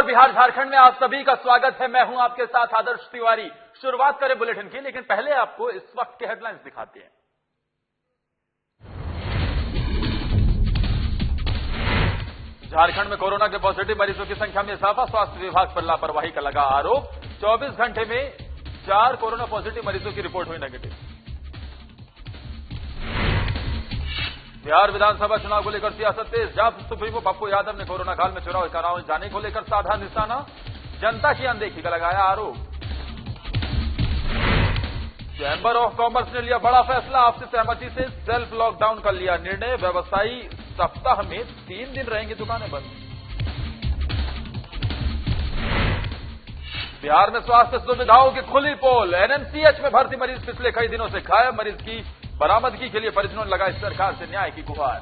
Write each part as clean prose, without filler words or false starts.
बिहार झारखंड में आप सभी का स्वागत है। मैं हूं आपके साथ आदर्श तिवारी। शुरुआत करें बुलेटिन की, लेकिन पहले आपको इस वक्त के हेडलाइंस दिखाते हैं। झारखंड में कोरोना के पॉजिटिव मरीजों की संख्या में इजाफा, स्वास्थ्य विभाग पर लापरवाही का लगा आरोप। 24 घंटे में 4 कोरोना पॉजिटिव मरीजों की रिपोर्ट हुई नेगेटिव। बिहार विधानसभा चुनाव को लेकर सियासत तेज, जब सुप्रीमो पप्पू यादव ने कोरोना काल में चुनाव कराने जाने को लेकर साधा निशाना, जनता की अनदेखी का लगाया आरोप। चैंबर ऑफ कॉमर्स ने लिया बड़ा फैसला, आपसी सहमति से सेल्फ लॉकडाउन का लिया निर्णय। व्यवसायी सप्ताह में 3 दिन रहेंगी दुकानें बंद। बिहार में स्वास्थ्य सुविधाओं की खुली पोल, एनएमसीएच में भर्ती मरीज पिछले कई दिनों से गायब, मरीज की बरामदगी के लिए परिजनों ने लगाई सरकार से न्याय की गुहार।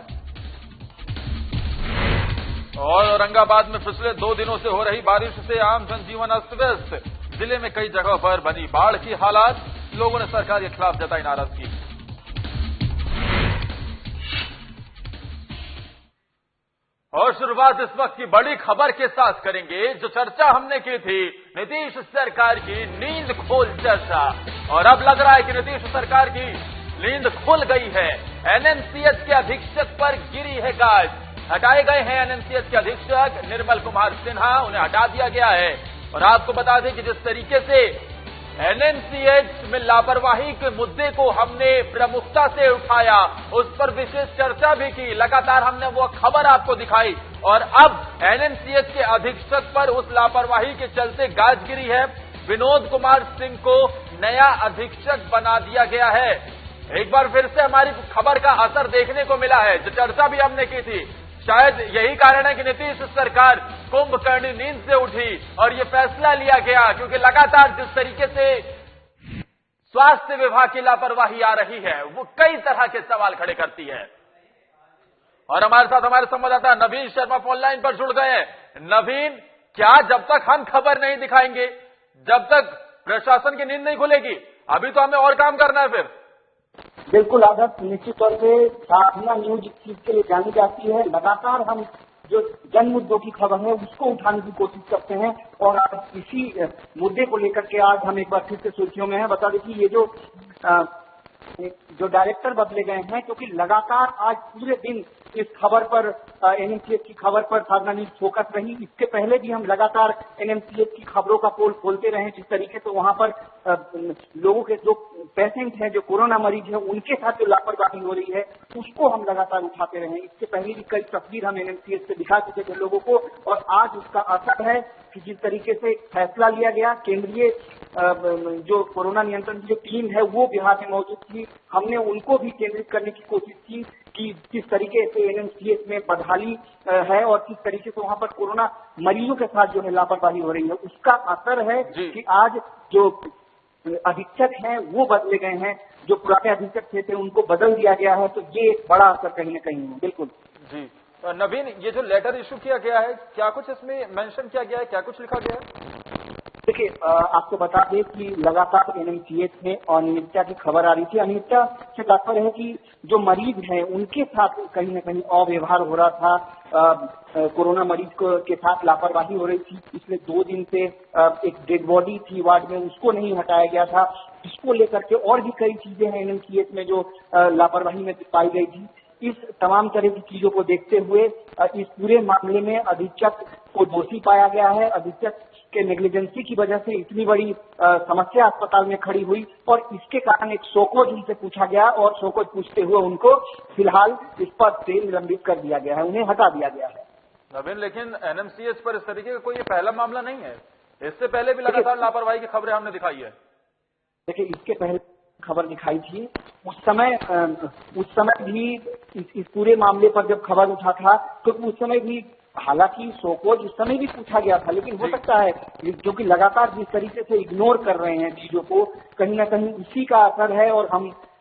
और औरंगाबाद में पिछले 2 दिनों से हो रही बारिश से आम जनजीवन अस्त व्यस्त, जिले में कई जगहों पर बनी बाढ़ की हालात, लोगों ने सरकार के खिलाफ जताई नाराजगी। और शुरुआत इस वक्त की बड़ी खबर के साथ करेंगे, जो चर्चा हमने की थी, नीतीश सरकार की नींद खोल चर्चा। और अब लग रहा है कि नीतीश सरकार की नींद खुल गई है। एनएमसीएच के अधीक्षक पर गिरी है गाज। हटाए गए हैं एनएमसीएच के अधीक्षक निर्मल कुमार सिन्हा, उन्हें हटा दिया गया है। और आपको बता दें कि जिस तरीके से एनएमसीएच में लापरवाही के मुद्दे को हमने प्रमुखता से उठाया, उस पर विशेष चर्चा भी की, लगातार हमने वो खबर आपको दिखाई। और अब एनएमसीएच के अधीक्षक पर उस लापरवाही के चलते गाज गिरी है। विनोद कुमार सिंह को नया अधीक्षक बना दिया गया है। एक बार फिर से हमारी खबर का असर देखने को मिला है, जो चर्चा भी हमने की थी। शायद यही कारण है कि नीतीश सरकार कुंभकर्णी नींद से उठी और ये फैसला लिया गया, क्योंकि लगातार जिस तरीके से स्वास्थ्य विभाग की लापरवाही आ रही है, वो कई तरह के सवाल खड़े करती है। और हमारे साथ हमारे संवाददाता नवीन शर्मा फोन लाइन पर जुड़ गए हैं। नवीन, क्या जब तक हम खबर नहीं दिखाएंगे, जब तक प्रशासन की नींद नहीं खुलेगी? अभी तो हमें और काम करना है। फिर बिल्कुल आदर्श, निश्चित तौर पे साधना न्यूज इस चीज के लिए जानी जाती है। लगातार हम जो जन मुद्दों की खबर है उसको उठाने की कोशिश करते हैं, और आज इसी मुद्दे को लेकर के आज हम एक बार फिर से सुर्खियों में हैं। बता दें कि ये जो डायरेक्टर बदले गए हैं, क्योंकि लगातार आज पूरे दिन इस खबर पर, एनएमसीएच की खबर पर साधना न्यूज फोकस रही। इसके पहले भी हम लगातार एनएमसीएच की खबरों का पोल खोलते रहे, जिस तरीके से वहां पर लोगों के जो पेशेंट हैं, जो कोरोना मरीज हैं, उनके साथ जो लापरवाही हो रही है उसको हम लगातार उठाते रहे। इससे पहले भी कई तस्वीर हम एनएमसीएच से दिखा चुके थे लोगों को, और आज उसका असर है कि जिस तरीके से फैसला लिया गया, केंद्रीय जो कोरोना नियंत्रण की जो टीम है वो बिहार में मौजूद थी, हमने उनको भी केंद्रित करने की कोशिश की कि किस तरीके से एनएमसीएच में बदहाली है और किस तरीके से वहां पर कोरोना मरीजों के साथ जो है लापरवाही हो रही है, उसका असर है कि आज जो अधीक्षक हैं वो बदले गए हैं, जो पुराने अधीक्षक थे उनको बदल दिया गया है। तो ये एक बड़ा असर कहीं न कहीं है। बिल्कुल जी नवीन, ये जो लेटर इशू किया गया है, क्या कुछ इसमें मेंशन किया गया है, क्या कुछ लिखा गया है? देखिए, आपको बता दें कि लगातार एनएमसीएच में अनियमितता की खबर आ रही थी। अनियमितता से तात्पर्य है कि जो मरीज हैं उनके साथ कहीं न कहीं अव्यवहार हो रहा था, कोरोना मरीज के साथ लापरवाही हो रही थी। पिछले 2 दिन से एक डेड बॉडी थी वार्ड में, उसको नहीं हटाया गया था। इसको लेकर के और भी कई चीजें हैं एनएमसीएच में जो लापरवाही में पाई गई थी। इस तमाम तरह की चीजों को देखते हुए इस पूरे मामले में अधीक्षक को दोषी पाया गया है। अधीक्षक के नेग्लिजेंसी की वजह से इतनी बड़ी समस्या अस्पताल में खड़ी हुई, और इसके कारण एक शोकोज उनसे पूछा गया, और शोकोज पूछते हुए उनको फिलहाल इस पद से निलंबित कर दिया गया है, उन्हें हटा दिया गया है। नवीन, लेकिन एनएमसीएच पर इस तरीके का कोई पहला मामला नहीं है। इससे पहले भी लगातार लापरवाही की खबरें हमने दिखाई है। देखिए, इसके पहले खबर दिखाई थी, उस समय भी इस पूरे मामले पर जब खबर उठा था तो उस समय भी, हालांकि शोकोज उस समय भी पूछा गया था, लेकिन हो सकता है क्योंकि लगातार जिस तरीके से इग्नोर कर रहे हैं चीजों को, कहीं ना कहीं उसी का असर है। और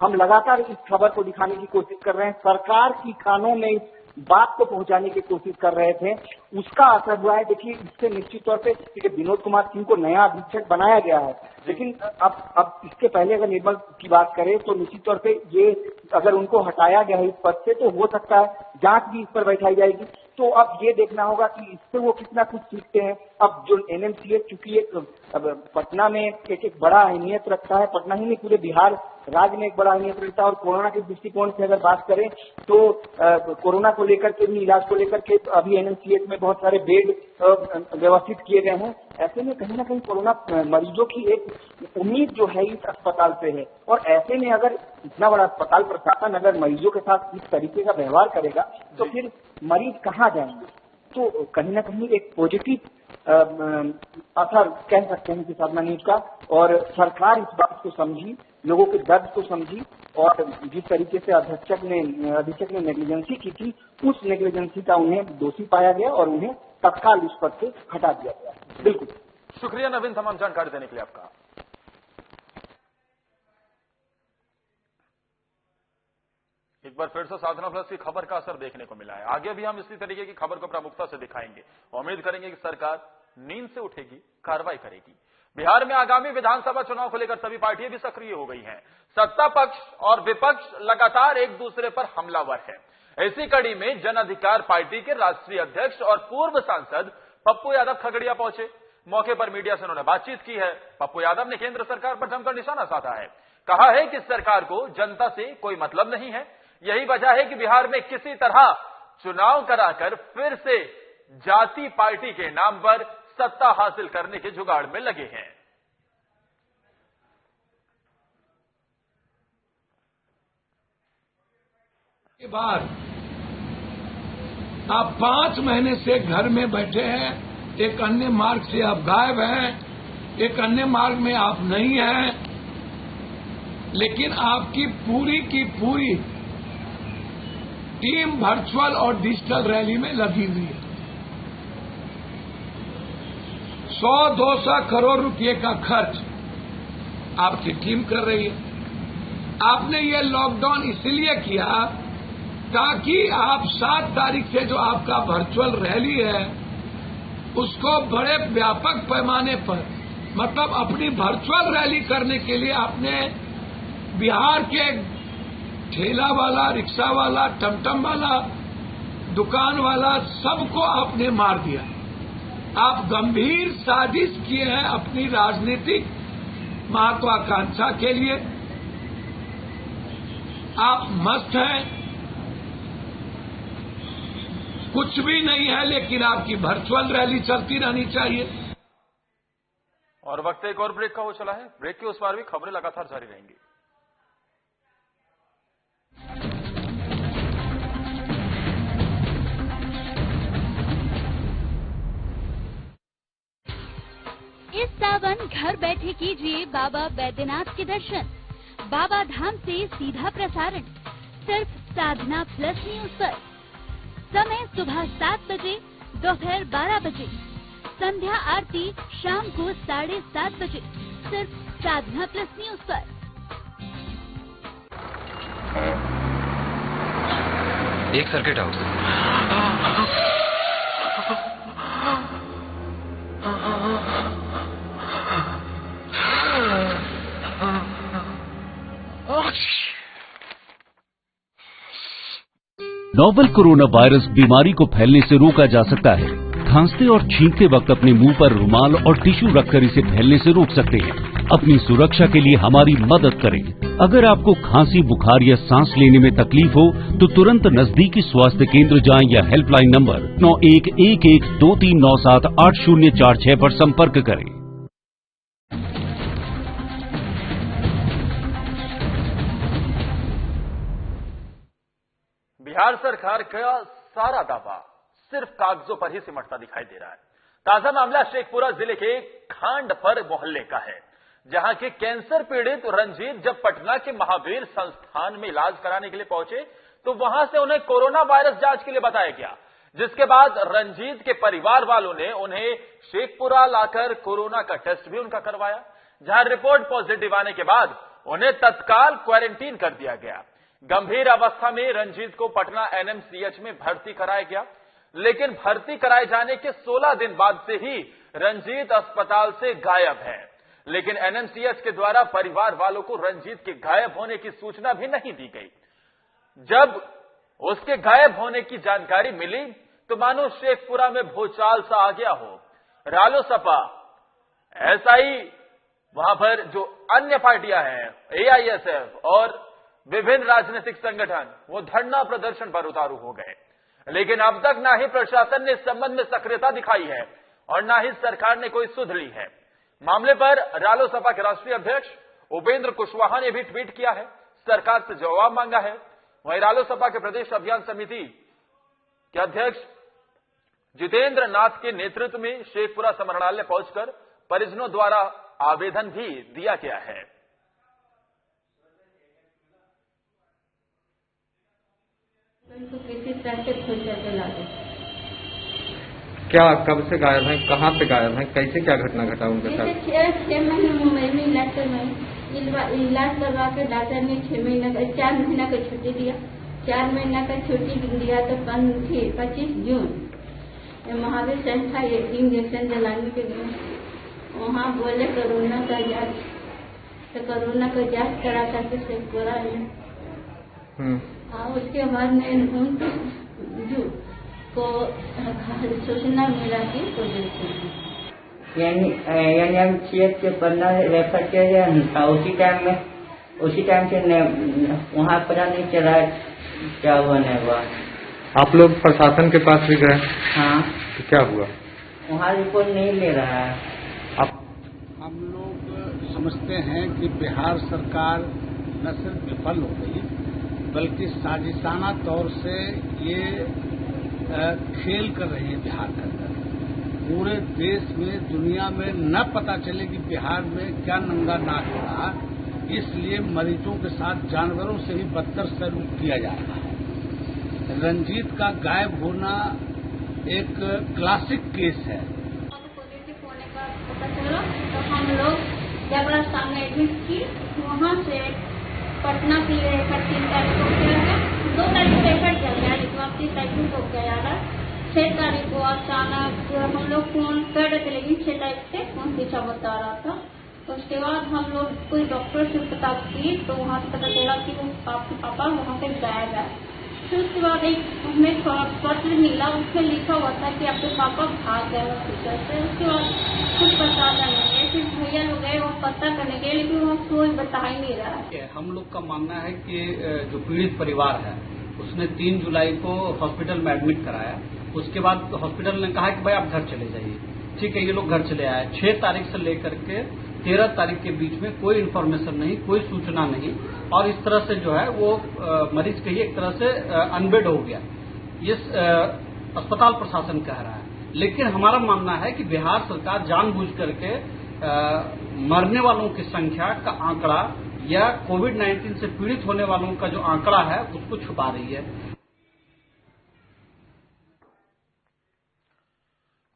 हम लगातार इस खबर को दिखाने की कोशिश कर रहे हैं, सरकार की कानों में बात को पहुंचाने की कोशिश कर रहे थे, उसका असर हुआ है। देखिए, इससे निश्चित तौर पे विनोद कुमार सिंह को नया अधीक्षक बनाया गया है, लेकिन अब इसके पहले अगर निर्मल की बात करें तो निश्चित तौर पे ये अगर उनको हटाया गया है इस पद से, तो हो सकता है जांच भी इस पर बैठाई जाएगी। तो अब ये देखना होगा कि इससे वो कितना कुछ सीखते हैं। अब जो एनएमसीएच चूंकि अब पटना में एक बड़ा अहमियत रखता है, पटना ही नहीं पूरे बिहार राज्य में एक बड़ा अहमियत रखता है, और कोरोना के दृष्टिकोण से अगर बात करें तो कोरोना को लेकर के भी, इलाज को लेकर के अभी एनएमसीएच में बहुत सारे बेड व्यवस्थित किए गए हैं। ऐसे में कहीं ना कहीं कोरोना मरीजों की एक उम्मीद जो है इस अस्पताल से है, और ऐसे में अगर इतना बड़ा अस्पताल प्रशासन अगर मरीजों के साथ इस तरीके का व्यवहार करेगा तो फिर मरीज कहाँ जाएंगे। तो कहीं ना कहीं एक पॉजिटिव असर कह सकते हैं कि साधना न्यूज का, और सरकार इस बात को समझी, लोगों के दर्द को समझी, और जिस तरीके से अधीक्षक ने नेग्लिजेंसी की थी, उस नेग्लिजेंसी का उन्हें दोषी पाया गया और उन्हें तत्काल इस पद से हटा दिया गया। बिल्कुल, शुक्रिया नवीन तमाम जानकारी देने के लिए आपका। एक बार फिर से साधना प्लस की खबर का असर देखने को मिला है। आगे भी हम इसी तरीके की खबर को प्रमुखता से दिखाएंगे। उम्मीद करेंगे कि सरकार नींद से उठेगी, कार्रवाई करेगी। बिहार में आगामी विधानसभा चुनाव को लेकर सभी पार्टियां भी सक्रिय हो गई हैं। सत्ता पक्ष और विपक्ष लगातार एक दूसरे पर हमलावर है। इसी कड़ी में जन अधिकार पार्टी के राष्ट्रीय अध्यक्ष और पूर्व सांसद पप्पू यादव खगड़िया पहुंचे। मौके पर मीडिया से उन्होंने बातचीत की है। पप्पू यादव ने केंद्र सरकार पर जमकर निशाना साधा है। कहा है कि सरकार को जनता से कोई मतलब नहीं है। यही वजह है कि बिहार में किसी तरह चुनाव कराकर फिर से जाति पार्टी के नाम पर सत्ता हासिल करने के जुगाड़ में लगे हैं। के बाद आप 5 महीने से घर में बैठे हैं, एक अन्य मार्ग से आप गायब हैं, एक अन्य मार्ग में आप नहीं हैं, लेकिन आपकी पूरी की पूरी टीम वर्चुअल और डिजिटल रैली में लगी हुई है। 100-200 करोड़ रुपए का खर्च आपकी टीम कर रही है। आपने ये लॉकडाउन इसलिए किया ताकि आप 7 तारीख से जो आपका वर्चुअल रैली है उसको बड़े व्यापक पैमाने पर, मतलब अपनी वर्चुअल रैली करने के लिए आपने बिहार के ठेला वाला, रिक्शा वाला, टमटम वाला, दुकान वाला सबको आपने मार दिया। आप गंभीर साजिश किए हैं अपनी राजनीतिक महत्वाकांक्षा के लिए। आप मस्त हैं, कुछ भी नहीं है, लेकिन आपकी वर्चुअल रैली चलती रहनी चाहिए। और वक्त एक और ब्रेक का हो चला है। ब्रेक के उस पार भी खबरें लगातार जारी रहेंगी। इस सावन घर बैठे कीजिए बाबा बैद्यनाथ के दर्शन। बाबा धाम से सीधा प्रसारण सिर्फ साधना प्लस न्यूज पर। समय सुबह 7 बजे, दोपहर 12 बजे, संध्या आरती शाम को 7:30 बजे, सिर्फ साधना प्लस न्यूज पर। एक circuit house. Novel corona virus बीमारी को फैलने से रोका जा सकता है। खांसते और छींकते वक्त अपने मुंह पर रुमाल और टिश्यू रखकर इसे फैलने से रोक सकते हैं। अपनी सुरक्षा के लिए हमारी मदद करें। अगर आपको खांसी, बुखार या सांस लेने में तकलीफ हो तो तुरंत नजदीकी स्वास्थ्य केंद्र जाएं या हेल्पलाइन नंबर 911123978046 पर संपर्क करें। बिहार सरकार का सारा दावा सिर्फ कागजों पर ही सिमटता दिखाई दे रहा है। ताजा मामला शेखपुरा जिले के खांडपर मोहल्ले का है, जहां के कैंसर पीड़ित रंजीत जब पटना के महावीर संस्थान में इलाज कराने के लिए पहुंचे तो वहां से उन्हें कोरोना वायरस जांच के लिए बताया गया, जिसके बाद रंजीत के परिवार वालों ने उन्हें शेखपुरा लाकर कोरोना का टेस्ट भी उनका करवाया, जहां रिपोर्ट पॉजिटिव आने के बाद उन्हें तत्काल क्वारंटीन कर दिया गया। गंभीर अवस्था में रंजीत को पटना एनएमसीएच में भर्ती कराया गया, लेकिन भर्ती कराए जाने के 16 दिन बाद से ही रंजीत अस्पताल से गायब है। लेकिन एनएमसीएच के द्वारा परिवार वालों को रंजीत के गायब होने की सूचना भी नहीं दी गई। जब उसके गायब होने की जानकारी मिली तो मानो शेखपुरा में भूचाल सा आ गया हो। रालोसपा, एसआई, वहां पर जो अन्य पार्टियां हैं, एआईएसएफ और विभिन्न राजनीतिक संगठन, वो धरना प्रदर्शन पर उतारू हो गए। लेकिन अब तक ना ही प्रशासन ने इस संबंध में सक्रियता दिखाई है और ना ही सरकार ने कोई सुध ली है। मामले पर रालोसपा के राष्ट्रीय अध्यक्ष उपेंद्र कुशवाहा ने भी ट्वीट किया है, सरकार से जवाब मांगा है। वहीं रालोसपा के प्रदेश अभियान समिति के अध्यक्ष जितेंद्र नाथ के नेतृत्व में शेखपुरा समरणालय पहुंचकर परिजनों द्वारा आवेदन भी दिया गया है। क्या, कब से गायब हैं, कहाँ से गायब हैं, कैसे क्या घटना घटा उनके साथ? 6 महीने मुंबई में इलाज करवा के डॉक्टर ने 4 महीना का छुट्टी दिया। 4 महीना का छुट्टी दिया तो 25 जून महावीर संस्था इंजेक्शन दिलाने के लिए वहाँ बोले कोरोना का जांच, तो कोरोना का जांच करा करके शेखपुरा में। उसके बाद में 29 जून को सूचना मिला कि पॉजिटिव। यानी हम सीएच के पन्ना रेफर किया गया था। उसी टाइम से वहाँ पता नहीं चला क्या हुआ नहीं हुआ। आप लोग प्रशासन के पास भी गए? हाँ। तो क्या हुआ? वहाँ रिपोर्ट नहीं ले रहा है। हम लोग समझते हैं कि बिहार सरकार न सिर्फ विफल हो गई बल्कि साजिशाना तौर से ये खेल कर रही है बिहार के अंदर। पूरे देश में, दुनिया में न पता चले कि बिहार में क्या नंगा नाच हो रहा, इसलिए मरीजों के साथ जानवरों से भी बदतर सलूक किया जा रहा है। रंजीत का गायब होना एक क्लासिक केस है। पॉजिटिव होने का पता चला तो हम लोग जबरा सामने एडमिट की, वहाँ से पटना के लिए 3 तारीख को किया है। 2 तारीख को रेफर किया गया, लेकिन 30 तारीख को गया जा रहा। 6 तारीख को अचानक हम लोग फोन कर रहे थे, लेकिन 6 तारीख से फोन पीछा बता रहा था। तो उसके बाद हम लोग कोई डॉक्टर से पता की तो वहाँ से पता चला कि वो आपके पापा वहाँ पे गायब है। फिर उसके बाद एक हमें पत्र मिला, उसमें लिखा हुआ था कि आपके पापा भाग गए हॉस्पिटल से। उसके बाद कुछ पता नहीं है, फिर भैया लोग गए और पता करने गए, लेकिन वो कोई बता ही नहीं रहा है। हम लोग का मानना है कि जो पीड़ित परिवार है उसने 3 जुलाई को हॉस्पिटल में एडमिट कराया। उसके बाद हॉस्पिटल ने कहा कि भाई आप घर चले जाइए। ठीक है, ये लोग घर चले आए। 6 तारीख से लेकर के 13 तारीख के बीच में कोई इन्फॉर्मेशन नहीं, कोई सूचना नहीं, और इस तरह से जो है वो मरीज कहिए एक तरह से अनबेड हो गया, ये अस्पताल प्रशासन कह रहा है। लेकिन हमारा मानना है कि बिहार सरकार जानबूझ करके मरने वालों की संख्या का आंकड़ा या कोविड-19 से पीड़ित होने वालों का जो आंकड़ा है उसको छुपा रही है।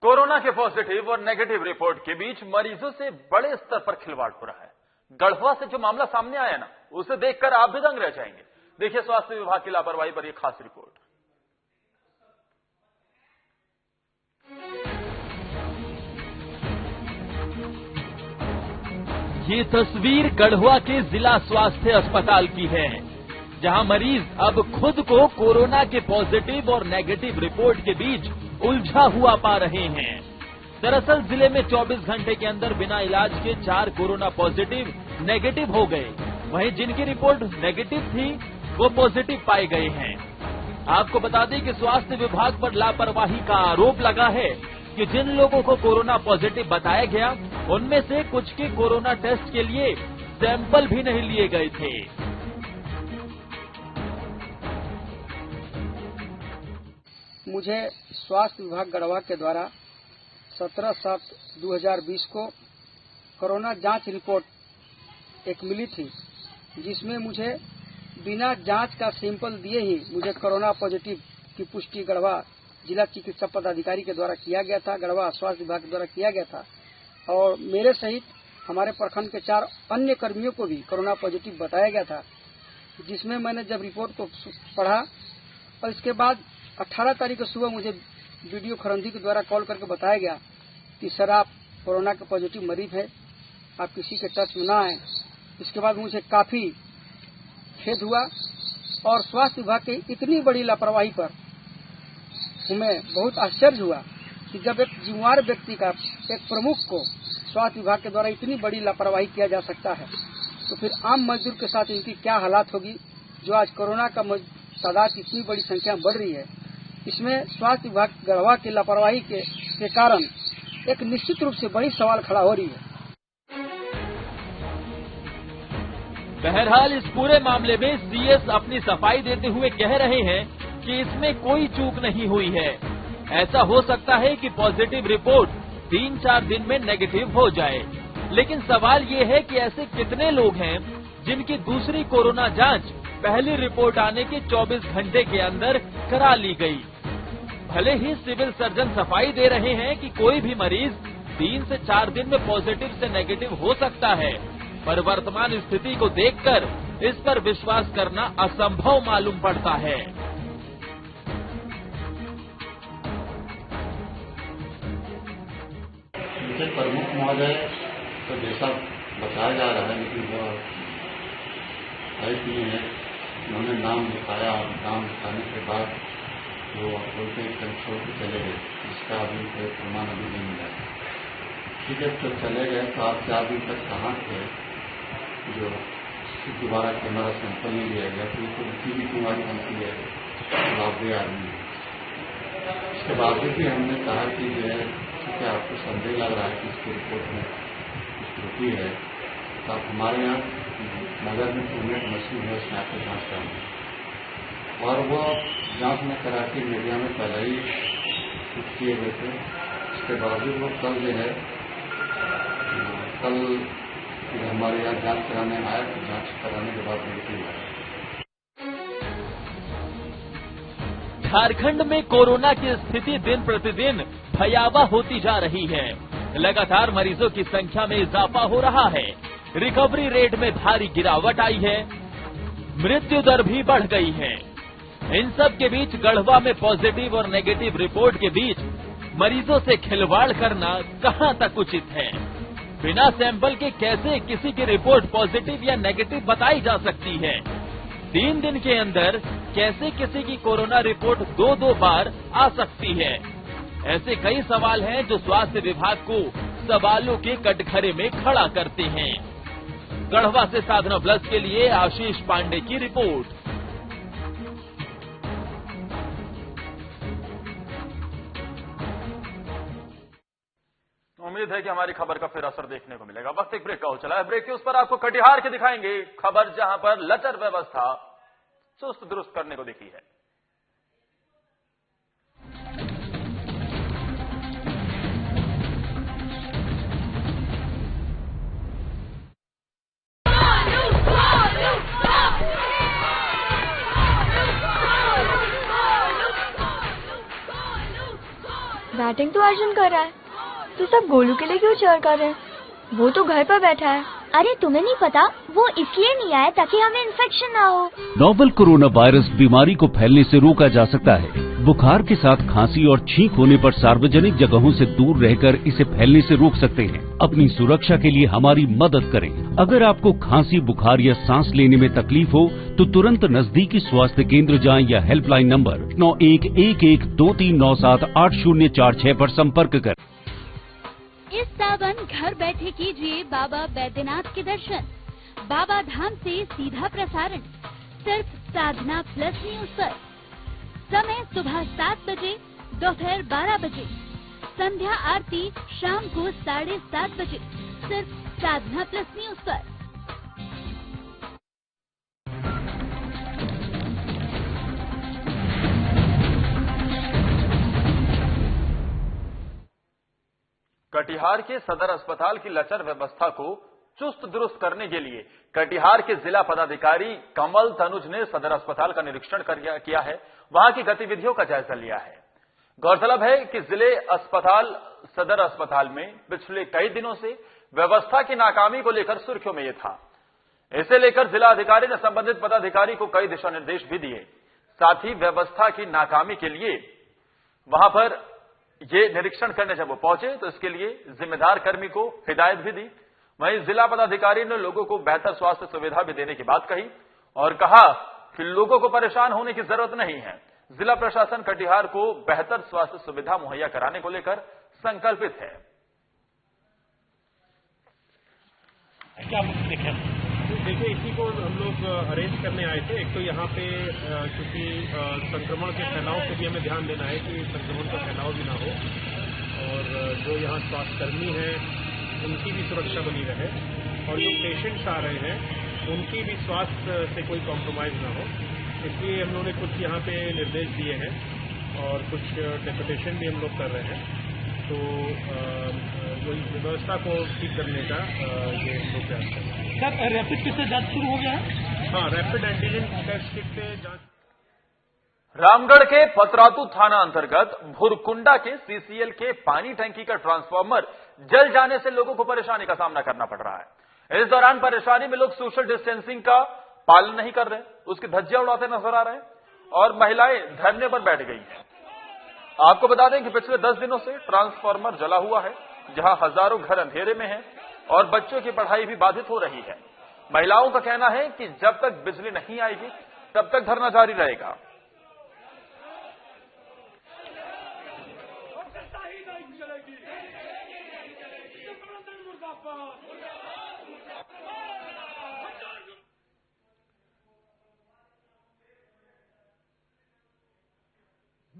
कोरोना के पॉजिटिव और नेगेटिव रिपोर्ट के बीच मरीजों से बड़े स्तर पर खिलवाड़ हो रहा है। गढ़वा से जो मामला सामने आया ना, उसे देखकर आप भी दंग रह जाएंगे। देखिए स्वास्थ्य विभाग की लापरवाही पर यह खास रिपोर्ट। ये तस्वीर गढ़वा के जिला स्वास्थ्य अस्पताल की है, जहां मरीज अब खुद को कोरोना के पॉजिटिव और नेगेटिव रिपोर्ट के बीच उलझा हुआ पा रहे हैं। दरअसल जिले में 24 घंटे के अंदर बिना इलाज के 4 कोरोना पॉजिटिव नेगेटिव हो गए, वहीं जिनकी रिपोर्ट नेगेटिव थी वो पॉजिटिव पाए गए हैं। आपको बता दें कि स्वास्थ्य विभाग पर लापरवाही का आरोप लगा है कि जिन लोगों को कोरोना पॉजिटिव बताया गया उनमें से कुछ के कोरोना टेस्ट के लिए सैंपल भी नहीं लिए गए थे। मुझे स्वास्थ्य विभाग गढ़वा के द्वारा 17/7/2020 को कोरोना जांच रिपोर्ट एक मिली थी, जिसमें मुझे बिना जांच का सैंपल दिए ही मुझे कोरोना पॉजिटिव की पुष्टि गढ़वा जिला चिकित्सा पदाधिकारी के द्वारा किया गया था, गढ़वा स्वास्थ्य विभाग के द्वारा किया गया था। और मेरे सहित हमारे प्रखंड के 4 अन्य कर्मियों को भी कोरोना पॉजिटिव बताया गया था, जिसमें मैंने जब रिपोर्ट को पढ़ा और इसके बाद 18 तारीख को सुबह मुझे वीडियो खरंजी के द्वारा कॉल करके बताया गया कि सर आप कोरोना के पॉजिटिव मरीज है, आप किसी के टच में ना आए। इसके बाद मुझे काफी खेद हुआ और स्वास्थ्य विभाग की इतनी बड़ी लापरवाही पर हमें बहुत आश्चर्य हुआ कि जब एक जिम्मेवार व्यक्ति का, एक प्रमुख को स्वास्थ्य विभाग के द्वारा इतनी बड़ी लापरवाही किया जा सकता है, तो फिर आम मजदूर के साथ इनकी क्या हालात होगी, जो आज कोरोना का तादाद इतनी बड़ी संख्या में बढ़ रही है। इसमें स्वास्थ्य विभाग गढ़वा की लापरवाही के कारण एक निश्चित रूप से बड़ी सवाल खड़ा हो रही है। बहरहाल इस पूरे मामले में सीएस अपनी सफाई देते हुए कह रहे हैं कि इसमें कोई चूक नहीं हुई है। ऐसा हो सकता है कि पॉजिटिव रिपोर्ट 3-4 दिन में नेगेटिव हो जाए, लेकिन सवाल ये है कि ऐसे कितने लोग हैं जिनकी दूसरी कोरोना जांच पहली रिपोर्ट आने के 24 घंटे के अंदर करा ली गई। भले ही सिविल सर्जन सफाई दे रहे हैं कि कोई भी मरीज 3 से 4 दिन में पॉजिटिव से नेगेटिव हो सकता है, पर वर्तमान स्थिति को देखकर इस पर विश्वास करना असंभव मालूम पड़ता है। प्रमुख महोदय तो जैसा बताया जा रहा है, लेकिन वो नहीं है। उन्होंने नाम लिखाया, नाम लिखाने के बाद वो बोलते छोड़ के चले गए, इसका अभी कोई प्रमाण अभी नहीं मिला। ठीक है, तो चले गए तो आप 4 दिन तक कहाँ थे जो दोबारा कैमरा सैंपल नहीं लिया गया? तो ये उसी की बीमारी बनती है, लाभदेय आदमी। इसके बाद भी हमने कहा कि जो है कि आपको संदेह लग रहा है कि इसकी रिपोर्ट में कुछ त्रुटि है, तो आप हमारे यहाँ नगर में ट्रूनेट मशीन है, उसमें आपको जाँच कराएंगे। और वो जाँच में करा के मीडिया में पहले ही कुछ किए गए थे। इसके बावजूद वो कल जो है हमारे यहाँ जाँच कराने आया, तो जाँच कराने के बाद नेगेटिव आया। झारखंड में कोरोना की स्थिति दिन प्रतिदिन भयावह होती जा रही है। लगातार मरीजों की संख्या में इजाफा हो रहा है। रिकवरी रेट में भारी गिरावट आई है, मृत्यु दर भी बढ़ गई है। इन सब के बीच गढ़वा में पॉजिटिव और नेगेटिव रिपोर्ट के बीच मरीजों से खिलवाड़ करना कहां तक उचित है? बिना सैंपल के कैसे किसी की रिपोर्ट पॉजिटिव या नेगेटिव बताई जा सकती है? 3 दिन के अंदर कैसे किसी की कोरोना रिपोर्ट 2-2 बार आ सकती है? ऐसे कई सवाल हैं जो स्वास्थ्य विभाग को सवालों के कटघरे में खड़ा करते हैं। गढ़वा से साधना प्लस के लिए आशीष पांडे की रिपोर्ट। उम्मीद है कि हमारी खबर का फिर असर देखने को मिलेगा। वक्त एक ब्रेक का हो चला है। ब्रेक के उस पर आपको कटिहार के दिखाएंगे खबर, जहां पर लचर व्यवस्था चुस्त दुरुस्त करने को दिखी है। बैटिंग तो अर्जुन कर रहा है, तो सब गोलू के लिए क्यों चीयर कर रहे हैं? वो तो घर पर बैठा है। अरे तुम्हें नहीं पता, वो इसलिए नहीं आया ताकि हमें इन्फेक्शन ना हो। नोवेल कोरोना वायरस बीमारी को फैलने से रोका जा सकता है। बुखार के साथ खांसी और छींक होने पर सार्वजनिक जगहों से दूर रहकर इसे फैलने से रोक सकते हैं। अपनी सुरक्षा के लिए हमारी मदद करें। अगर आपको खांसी, बुखार या सांस लेने में तकलीफ हो तो तुरंत नजदीकी स्वास्थ्य केंद्र जाएं या हेल्पलाइन नंबर 911123978046 पर संपर्क करें। इस सावन घर बैठे कीजिए बाबा बैद्यनाथ के दर्शन। बाबा धाम से सीधा प्रसारण सिर्फ साधना प्लस न्यूज पर। समय सुबह 7 बजे, दोपहर 12 बजे, संध्या आरती शाम को 7:30 बजे, सिर्फ साधना प्लस न्यूज पर। कटिहार के सदर अस्पताल की लचर व्यवस्था को चुस्त दुरुस्त करने के लिए कटिहार के जिला पदाधिकारी कमल तनुज ने सदर अस्पताल का निरीक्षण किया है, वहां की गतिविधियों का जायजा लिया है। गौरतलब है कि जिले अस्पताल सदर अस्पताल में पिछले कई दिनों से व्यवस्था की नाकामी को लेकर सुर्खियों में यह था। इसे लेकर जिला अधिकारी ने संबंधित पदाधिकारी को कई दिशा निर्देश भी दिए। साथ ही व्यवस्था की नाकामी के लिए वहां पर ये निरीक्षण करने जब वो पहुंचे तो इसके लिए जिम्मेदार कर्मी को हिदायत भी दी। वहीं जिला पदाधिकारी ने लोगों को बेहतर स्वास्थ्य सुविधा भी देने की बात कही और कहा कि लोगों को परेशान होने की जरूरत नहीं है। जिला प्रशासन कटिहार को बेहतर स्वास्थ्य सुविधा मुहैया कराने को लेकर संकल्पित है। क्या देखिए, इसी को हम लोग अरेंज करने आए थे। एक तो यहाँ पे क्योंकि संक्रमण के फैलाव पे भी हमें ध्यान देना है कि संक्रमण का फैलाव भी ना हो, और जो यहाँ स्वास्थ्यकर्मी हैं उनकी भी सुरक्षा बनी रहे, और जो पेशेंट्स आ रहे हैं उनकी भी स्वास्थ्य से कोई कॉम्प्रोमाइज ना हो। इसलिए हम लोगों ने कुछ यहाँ पे निर्देश दिए हैं और कुछ डेपुटेशन भी हम लोग कर रहे हैं। तो वही व्यवस्था को ठीक करने का ये हम लोग प्रयास कर रहे हैं। सर, रैपिड किट से जांच शुरू हो गया है? हाँ, रैपिड एंटीजन टेस्ट किट से जांच। रामगढ़ के पतरातू थाना अंतर्गत भुरकुंडा के सीसीएल के पानी टंकी का ट्रांसफार्मर जल जाने से लोगों को परेशानी का सामना करना पड़ रहा है। इस दौरान परेशानी में लोग सोशल डिस्टेंसिंग का पालन नहीं कर रहे, उसकी धज्जियां उड़ाते नजर आ रहे हैं, और महिलाएं धरने पर बैठ गई हैं। आपको बता दें कि पिछले 10 दिनों से ट्रांसफार्मर जला हुआ है, जहां हजारों घर अंधेरे में हैं और बच्चों की पढ़ाई भी बाधित हो रही है। महिलाओं का कहना है कि जब तक बिजली नहीं आएगी तब तक धरना जारी रहेगा।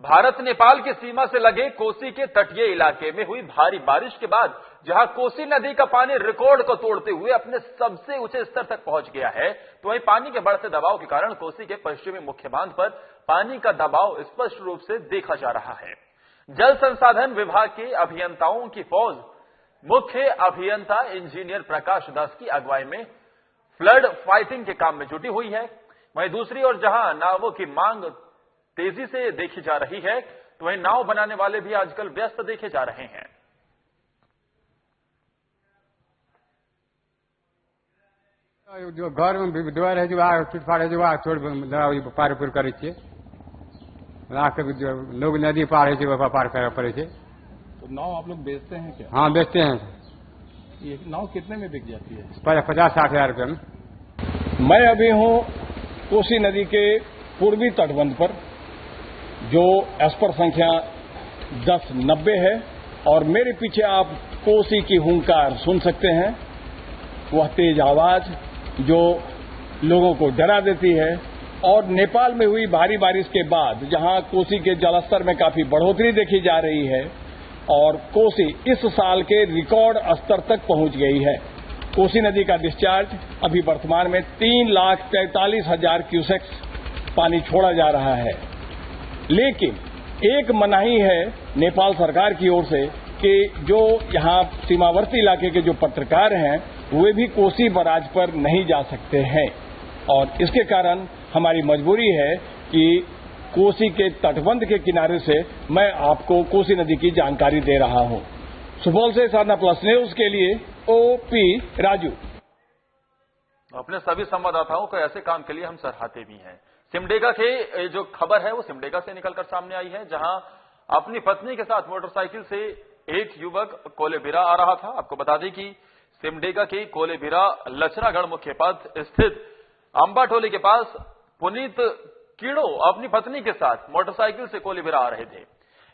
भारत नेपाल की सीमा से लगे कोसी के तटीय इलाके में हुई भारी बारिश के बाद जहां कोसी नदी का पानी रिकॉर्ड को तोड़ते हुए अपने सबसे ऊंचे स्तर तक पहुंच गया है, तो वहीं पानी के बढ़ते दबाव के कारण कोसी के पश्चिमी मुख्य बांध पर पानी का दबाव स्पष्ट रूप से देखा जा रहा है। जल संसाधन विभाग के अभियंताओं की फौज मुख्य अभियंता इंजीनियर प्रकाश दास की अगुवाई में फ्लड फाइटिंग के काम में जुटी हुई है। वहीं दूसरी ओर जहां नावों की मांग तेजी से देखी जा रही है, तो वहीं नाव बनाने वाले भी आजकल व्यस्त देखे जा रहे हैं। जो घर में द्वार है, जो टूटफाट है, जो तोड़ पार उपर करे छे, लोग नदी पार है, पार करे पड़े छे। तो नाव आप लोग बेचते हैं क्या? हाँ, बेचते हैं। ये नाव कितने में बिक जाती है? 50-60 हजार रुपये में। मैं अभी हूँ कोसी नदी के पूर्वी तटबंध पर, जो एस्पर संख्या 1090 है, और मेरे पीछे आप कोसी की हुंकार सुन सकते हैं। वह तेज आवाज जो लोगों को डरा देती है। और नेपाल में हुई भारी बारिश के बाद जहां कोसी के जलस्तर में काफी बढ़ोतरी देखी जा रही है, और कोसी इस साल के रिकॉर्ड स्तर तक पहुंच गई है। कोसी नदी का डिस्चार्ज अभी वर्तमान में 3,43,000 क्यूसेक्स पानी छोड़ा जा रहा है। लेकिन एक मनाही है नेपाल सरकार की ओर से कि जो यहां सीमावर्ती इलाके के जो पत्रकार हैं वे भी कोसी बराज पर नहीं जा सकते हैं, और इसके कारण हमारी मजबूरी है कि कोसी के तटबंध के किनारे से मैं आपको कोसी नदी की जानकारी दे रहा हूं। सुपौल से साधना प्लस न्यूज के लिए ओपी राजू। अपने सभी संवाददाताओं को ऐसे काम के लिए हम सराहते भी हैं। सिमडेगा के जो खबर है वो सिमडेगा से निकलकर सामने आई है, जहां अपनी पत्नी के साथ मोटरसाइकिल से एक युवक कोलेबिरा आ रहा था। आपको बता दें कि सिमडेगा के कोलेबिरा लचरागढ़ मुख्य पथ स्थित अंबाटोली के पास पुनीत कीड़ो अपनी पत्नी के साथ मोटरसाइकिल से कोलेबिरा आ रहे थे।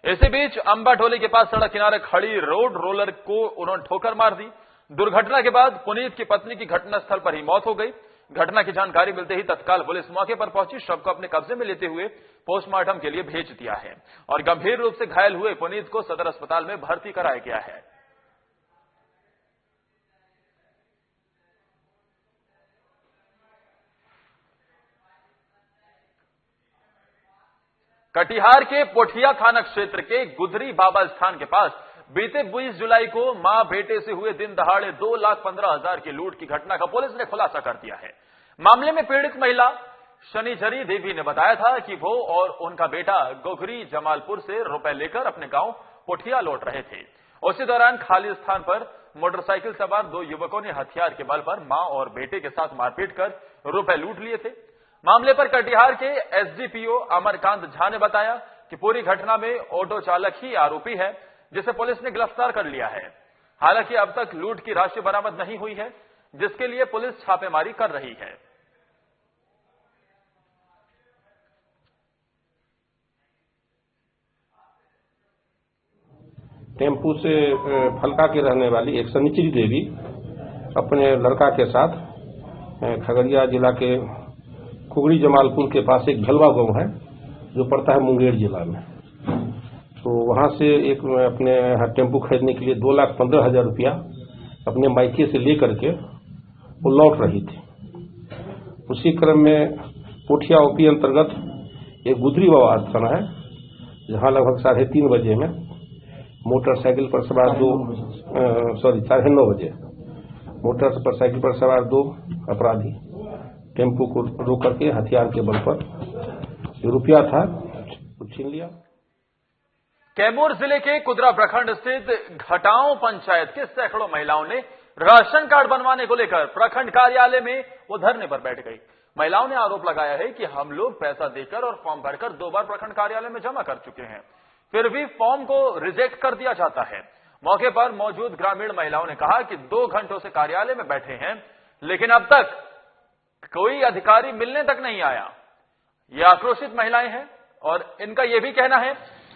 इसी बीच अंबाटोली के पास सड़क किनारे खड़ी रोड रोलर को उन्होंने ठोकर मार दी। दुर्घटना के बाद पुनीत की पत्नी की घटनास्थल पर ही मौत हो गई। घटना की जानकारी मिलते ही तत्काल पुलिस मौके पर पहुंची, शव को अपने कब्जे में लेते हुए पोस्टमार्टम के लिए भेज दिया है, और गंभीर रूप से घायल हुए पुनीत को सदर अस्पताल में भर्ती कराया गया है। कटिहार के पोठिया थाना क्षेत्र के गुदरी बाबा स्थान के पास बीते 20 जुलाई को मां बेटे से हुए दिन दहाड़े 2,15,000 की लूट की घटना का पुलिस ने खुलासा कर दिया है। मामले में पीड़ित महिला शनिझरी देवी ने बताया था कि वो और उनका बेटा गोगरी जमालपुर से रुपए लेकर अपने गांव पोठिया लौट रहे थे। उसी दौरान खाली स्थान पर मोटरसाइकिल सवार 2 युवकों ने हथियार के बल पर मां और बेटे के साथ मारपीट कर रुपए लूट लिए थे। मामले पर कटिहार के एसडीपीओ अमरकांत झा ने बताया कि पूरी घटना में ऑटो चालक ही आरोपी है, जिसे पुलिस ने गिरफ्तार कर लिया है। हालांकि अब तक लूट की राशि बरामद नहीं हुई है, जिसके लिए पुलिस छापेमारी कर रही है। टेम्पू से फलका के रहने वाली एक सनिचरी देवी अपने लड़का के साथ खगड़िया जिला के कुगड़ी जमालपुर के पास एक भेलवा गांव है जो पड़ता है मुंगेर जिला में। तो वहां से एक अपने टेम्पू खरीदने के लिए 2,15,000 रुपया अपने मायके से लेकर के वो लौट रही थी। उसी क्रम में पोठिया ओपी अंतर्गत एक गुदरी बाबा स्थान है जहां लगभग 3:30 बजे में मोटरसाइकिल पर सवार 9:30 बजे मोटरसाइकिल पर सवार 2 अपराधी टेम्पू को रोक करके हथियार के बल पर जो रुपया था वो छीन लिया। कैमूर जिले के कुदरा प्रखंड स्थित घटाओं पंचायत के सैकड़ों महिलाओं ने राशन कार्ड बनवाने को लेकर प्रखंड कार्यालय में वो धरने पर बैठ गई। महिलाओं ने आरोप लगाया है कि हम लोग पैसा देकर और फॉर्म भरकर 2 बार प्रखंड कार्यालय में जमा कर चुके हैं, फिर भी फॉर्म को रिजेक्ट कर दिया जाता है। मौके पर मौजूद ग्रामीण महिलाओं ने कहा कि 2 घंटों से कार्यालय में बैठे हैं लेकिन अब तक कोई अधिकारी मिलने तक नहीं आया। ये आक्रोशित महिलाएं हैं और इनका यह भी कहना है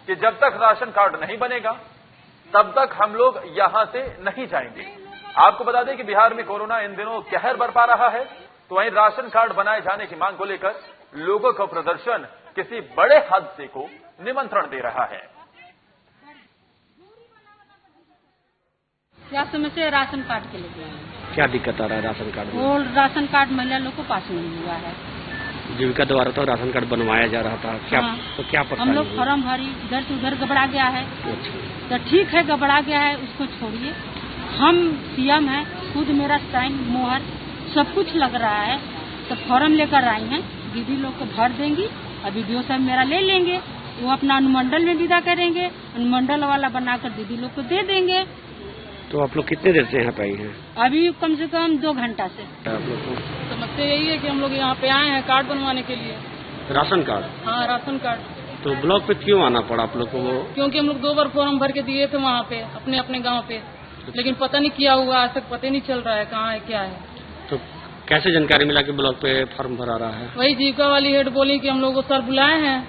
कि जब तक राशन कार्ड नहीं बनेगा तब तक हम लोग यहां से नहीं जाएंगे। आपको बता दें कि बिहार में कोरोना इन दिनों कहर बरपा रहा है, तो वहीं राशन कार्ड बनाए जाने की मांग को लेकर लोगों का प्रदर्शन किसी बड़े हादसे को निमंत्रण दे रहा है। क्या समस्या है राशन कार्ड के लिए? क्या दिक्कत आ रहा है राशन कार्ड में? वो राशन कार्ड महिला लोग को पास नहीं हुआ है। जीविका द्वारा तो राशन कार्ड बनवाया जा रहा था, क्या हाँ। तो क्या पता? हम लोग फॉर्म भरी, इधर से उधर गबड़ा गया है। तो ठीक है गबड़ा गया है, उसको छोड़िए। हम सीएम है, खुद मेरा साइन मोहर सब कुछ लग रहा है, तो फॉर्म लेकर आई हैं, दीदी लोग को भर देंगी और वीडियो साहब मेरा ले लेंगे, वो अपना अनुमंडल में विदा करेंगे, अनुमंडल वाला बनाकर दीदी लोग को दे देंगे। तो आप लोग कितने देर से यहाँ पे आई हैं? अभी कम से कम 2 घंटा से। आप लोग को समस्या यही है कि हम लोग यहाँ पे आए हैं कार्ड बनवाने के लिए। Ration card? हाँ राशन कार्ड। तो ब्लॉक पे क्यों आना पड़ा आप लोग को? वो क्योंकि हम लोग 2 बार फॉर्म भर के दिए थे वहाँ पे अपने अपने गाँव पे, लेकिन पता नहीं किया हुआ, आज तक पता नहीं चल रहा है कहाँ है क्या है। तो कैसे जानकारी मिला कि ब्लॉक पे फॉर्म भरा रहा है? वही जीविका वाली हेड बोली कि हम लोग को सर बुलाए हैं,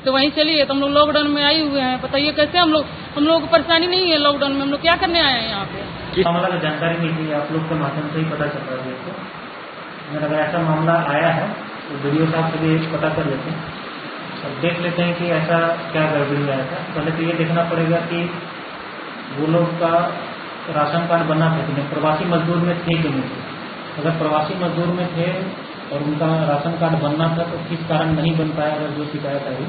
तो वहीं चलिए। तो हम लोग लॉकडाउन में आए हुए हैं, बताइए कैसे हम लोग को परेशानी नहीं है लॉकडाउन में, हम लोग क्या करने आए हैं यहाँ पे? मामला का जानकारी मिली है, आप लोग के माध्यम से ही पता चल रहा है। तो अगर ऐसा मामला आया है तो वीडियो साहब से भी पता कर लेते हैं और देख लेते हैं कि ऐसा क्या गड़बड़ी आया था। पहले तो ये देखना पड़ेगा कि वो लोग का राशन कार्ड बना था कि नहीं, प्रवासी मजदूर में थे कि नहीं। अगर प्रवासी मजदूर में थे और उनका राशन कार्ड बनना था तो किस कारण नहीं बन पाया, अगर जो शिकायत आई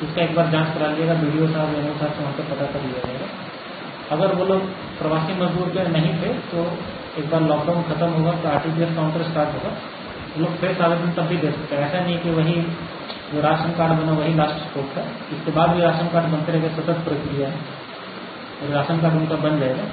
इसका एक बार जांच करा लीजिएगा। वीडियो साहब एनओ साहब से वहाँ पर पता कर लिया जाएगा। अगर वो लोग प्रवासी मजदूर के नहीं थे तो एक बार लॉकडाउन खत्म होगा तो आरटीपीएस काउंटर स्टार्ट होगा, वो लोग फ्रेश आवेदन तब भी दे सकते हैं। ऐसा नहीं कि वही जो राशन कार्ड बना वही लास्ट स्कोप है, इसके बाद भी राशन कार्ड बनते रहेगा, सतत प्रक्रिया है और राशन कार्ड उनका बन जाएगा।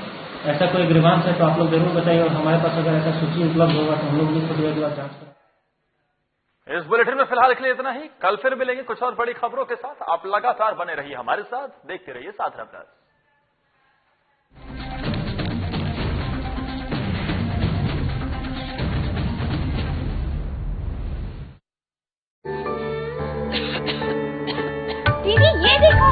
ऐसा कोई ग्रीवांस है तो आप लोग जरूर बताइए और हमारे पास अगर ऐसा सूची उपलब्ध होगा तो हम लोग भी खुद एक बार जाँच करें। इस बुलेटिन में फिलहाल के लिए इतना ही। कल फिर मिलेंगे कुछ और बड़ी खबरों के साथ। आप लगातार बने रहिए हमारे साथ, देखते रहिए साधना प्लस। दीदी ये देखो